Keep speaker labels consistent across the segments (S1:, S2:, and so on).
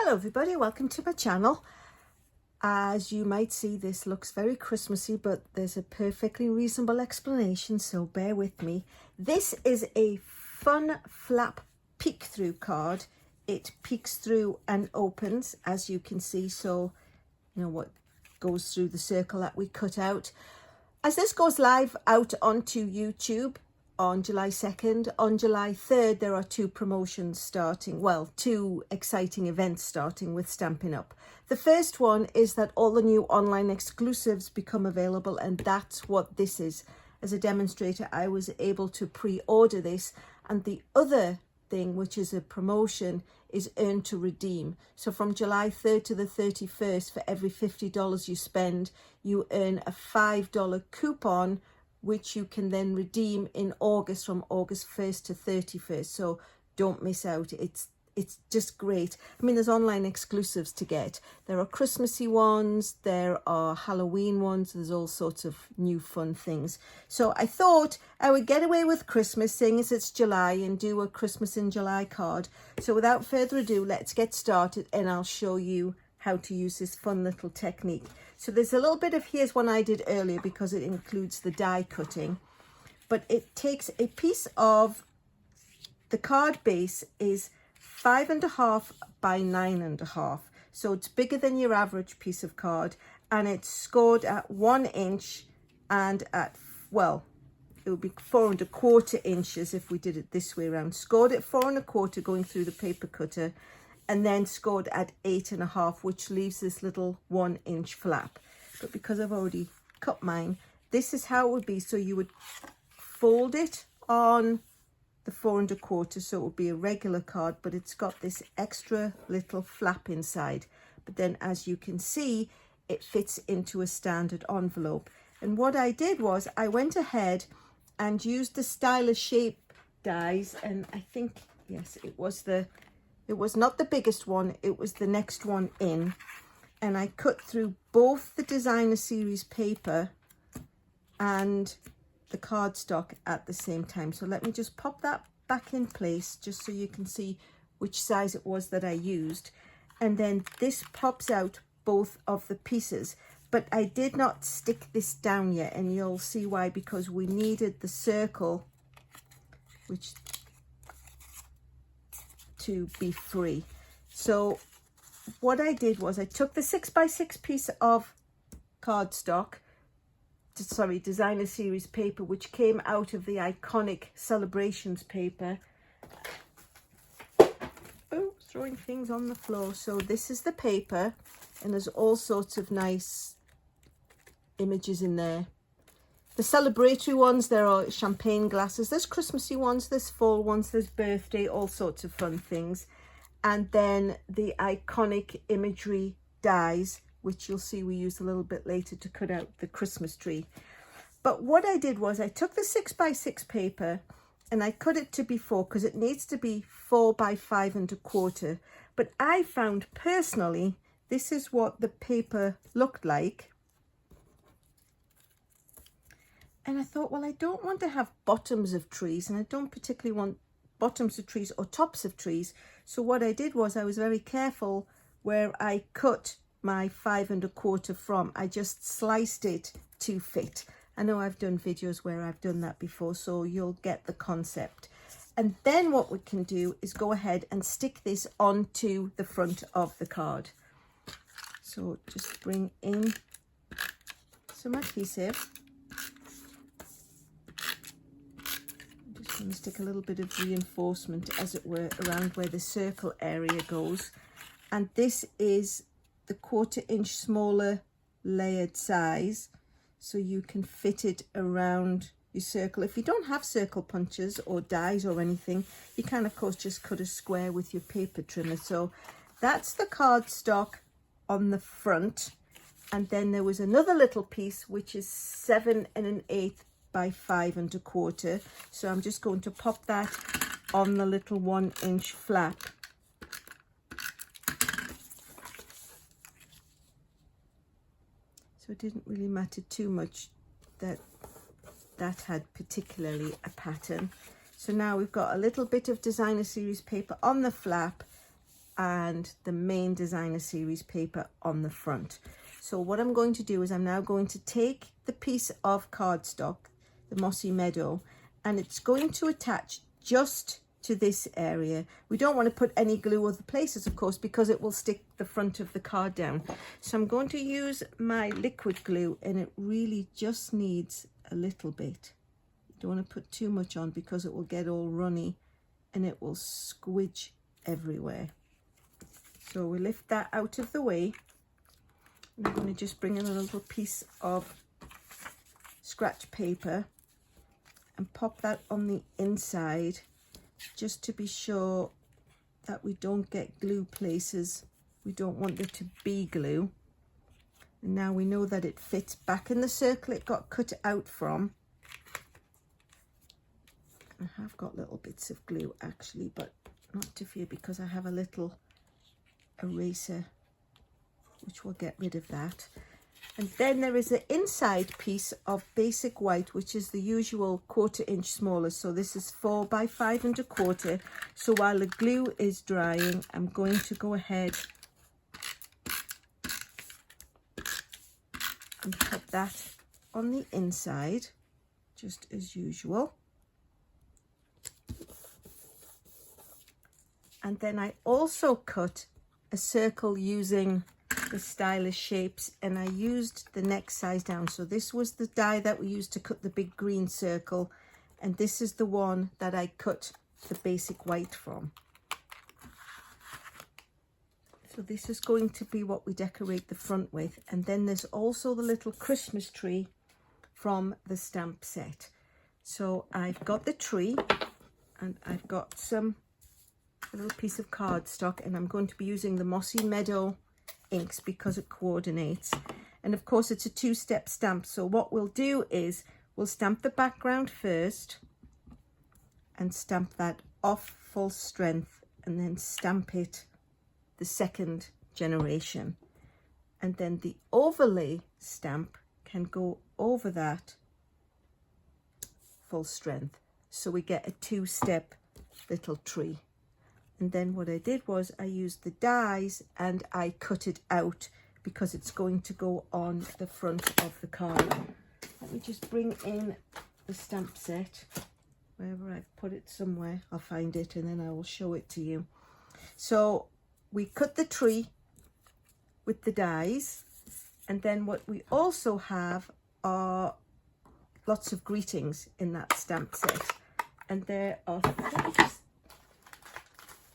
S1: Hello everybody, welcome to my channel. As you might see, this looks very Christmassy, but there's a perfectly reasonable explanation, so bear with me. This is a fun flap peek through card. It peeks through and opens, as you can see, so you know what goes through the circle that we cut out. As this goes live out onto YouTube on July 2nd, on July 3rd there are two promotions starting, well, two exciting events starting with Stampin' Up. The first one is that all the new online exclusives become available, and that's what this is. As a demonstrator, I was able to pre-order this, and the other thing, which is a promotion, is earn to redeem. So from July 3rd to the 31st, for every $50 you spend, you earn a $5 coupon, which you can then redeem in August, from August 1st to 31st. So don't miss out. It's just great. I mean, there's online exclusives to get. There are Christmassy ones, there are Halloween ones, there's all sorts of new fun things. So I thought I would get away with Christmas, seeing as it's July, and do a Christmas in July card. So without further ado, let's get started, and I'll show you how to use this fun little technique. So there's a little bit of, here's one I did earlier because it includes the die cutting, but it takes a piece of, the card base is 5.5 by 9.5, so it's bigger than your average piece of card, and it's scored at 1 inch and at, well, it would be 4.25 inches if we did it this way around. Scored at 4.25 going through the paper cutter, and then scored at 8.5, which leaves this little 1 inch flap. But because I've already cut mine, this is how it would be. So you would fold it on the 4.25, so it would be a regular card, but it's got this extra little flap inside. But then, as you can see, it fits into a standard envelope. And what I did was I went ahead and used the stylish shape dies, and I think, yes, it was not the biggest one, it was the next one in, and I cut through both the designer series paper and the cardstock at the same time. So let me just pop that back in place just so you can see which size it was that I used. And then this pops out both of the pieces, but I did not stick this down yet, and you'll see why, because we needed the circle to be free. So what I did was I took the 6x6 piece of cardstock, designer series paper, which came out of the iconic Celebrations paper. Oh, throwing things on the floor. So this is the paper, and there's all sorts of nice images in there. The celebratory ones, there are champagne glasses, there's Christmassy ones, there's fall ones, there's birthday, all sorts of fun things. And then the iconic imagery dies, which you'll see we use a little bit later to cut out the Christmas tree. But what I did was I took the 6x6 paper and I cut it to be 4, because it needs to be 4 by 5.25. But I found personally, this is what the paper looked like. And I thought, well, I don't want to have bottoms of trees, and I don't particularly want bottoms of trees or tops of trees. So what I did was I was very careful where I cut my 5.25 from. I just sliced it to fit. I know I've done videos where I've done that before, so you'll get the concept. And then what we can do is go ahead and stick this onto the front of the card. So just bring in some adhesive. I'm going to stick a little bit of reinforcement, as it were, around where the circle area goes. And this is the 1/4 inch smaller layered size, so you can fit it around your circle. If you don't have circle punches or dies or anything, you can of course just cut a square with your paper trimmer. So that's the cardstock on the front. And then there was another little piece which is 7 1/8 by 5.25. So I'm just going to pop that on the little 1 inch flap. So it didn't really matter too much that that had particularly a pattern. So now we've got a little bit of designer series paper on the flap, and the main designer series paper on the front. So what I'm going to do is I'm now going to take the piece of cardstock, the Mossy Meadow, and it's going to attach just to this area. We don't want to put any glue other places, of course, because it will stick the front of the card down. So I'm going to use my liquid glue, and it really just needs a little bit. You don't want to put too much on because it will get all runny and it will squidge everywhere. So we lift that out of the way. And I'm going to just bring in a little piece of scratch paper and pop that on the inside, just to be sure that we don't get glue places. We don't want there to be glue. And now we know that it fits back in the circle it got cut out from. I have got little bits of glue actually, but not to fear, because I have a little eraser which will get rid of that. And then there is the inside piece of basic white, which is the usual 1/4 inch smaller. So this is 4 by 5 1/4. So while the glue is drying, I'm going to go ahead and put that on the inside, just as usual. And then I also cut a circle using the stylish shapes, and I used the next size down. So this was the die that we used to cut the big green circle, and this is the one that I cut the basic white from. So this is going to be what we decorate the front with. And then there's also the little Christmas tree from the stamp set. So I've got the tree, and I've got a little piece of cardstock, and I'm going to be using the Mossy Meadow inks because it coordinates. And of course it's a 2-step stamp. So what we'll do is we'll stamp the background first and stamp that off full strength, and then stamp it the second generation. And then the overlay stamp can go over that full strength. So we get a 2-step little tree. And then what I did was I used the dies and I cut it out because it's going to go on the front of the card. Let me just bring in the stamp set. Wherever I've put it somewhere, I'll find it and then I will show it to you. So we cut the tree with the dies, and then what we also have are lots of greetings in that stamp set. And there are,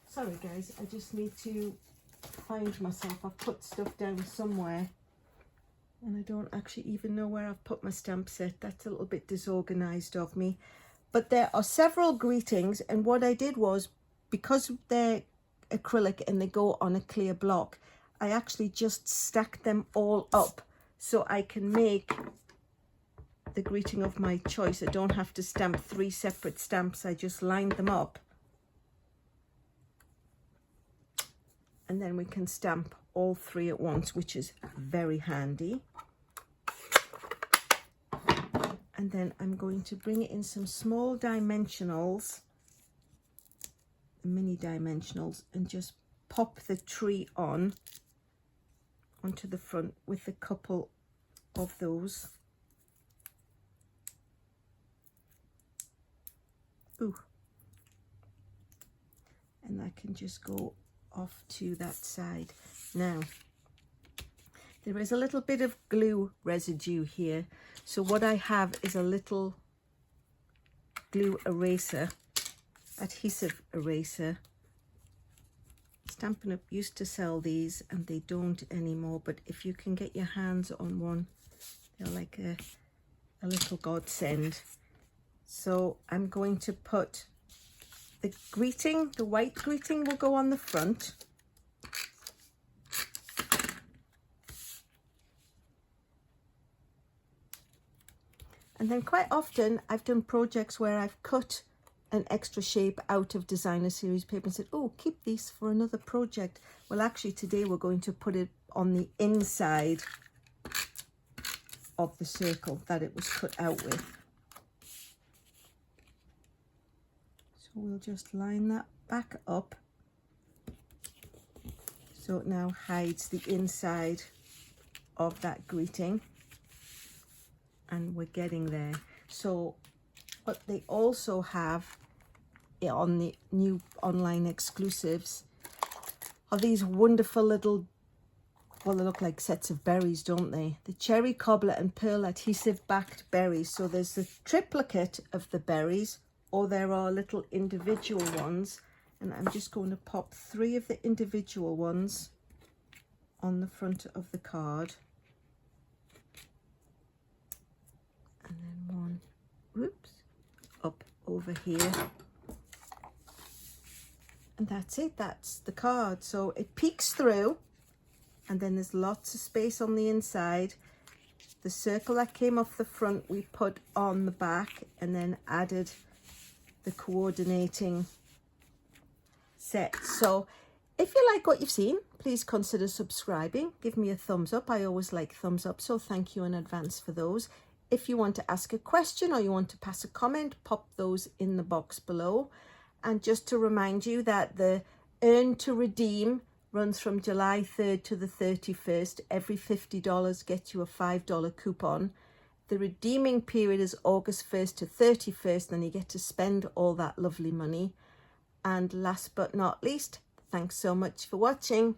S1: sorry guys, I just need to find myself. I've put stuff down somewhere and I don't actually even know where I've put my stamp set. That's a little bit disorganized of me. But there are several greetings, and what I did was, because they're acrylic and they go on a clear block, I actually just stacked them all up so I can make the greeting of my choice. I don't have to stamp 3 separate stamps. I just lined them up, and then we can stamp all 3 at once, which is very handy. And then I'm going to bring it in some small dimensionals, mini dimensionals, and just pop the tree onto the front with a couple of those. Ooh. And I can just go off to that side. Now, there is a little bit of glue residue here. So what I have is a little glue eraser, adhesive eraser. Stampin' Up used to sell these and they don't anymore, but if you can get your hands on one, they're like a little godsend. So I'm going to put the greeting, the white greeting will go on the front. And then quite often I've done projects where I've cut an extra shape out of designer series paper and said, oh, keep these for another project. Well, actually today we're going to put it on the inside of the circle that it was cut out with. So we'll just line that back up So it now hides the inside of that greeting, and we're getting there. So what they also have on the new online exclusives are these wonderful little, well, they look like sets of berries, don't they? The cherry cobbler and pearl adhesive backed berries. So there's the triplicate of the berries, or there are little individual ones, and I'm just going to pop 3 of the individual ones on the front of the card, and then one, whoops, up over here, and that's it. That's the card. So it peeks through, and then there's lots of space on the inside. The circle that came off the front we put on the back, and then added the coordinating set. So if you like what you've seen, please consider subscribing. Give me a thumbs up. I always like thumbs up, so thank you in advance for those. If you want to ask a question or you want to pass a comment, pop those in the box below. And just to remind you that the earn to redeem runs from July 3rd to the 31st. Every $50 gets you a $5 coupon. The redeeming period is August 1st to 31st, then you get to spend all that lovely money. And last but not least, thanks so much for watching.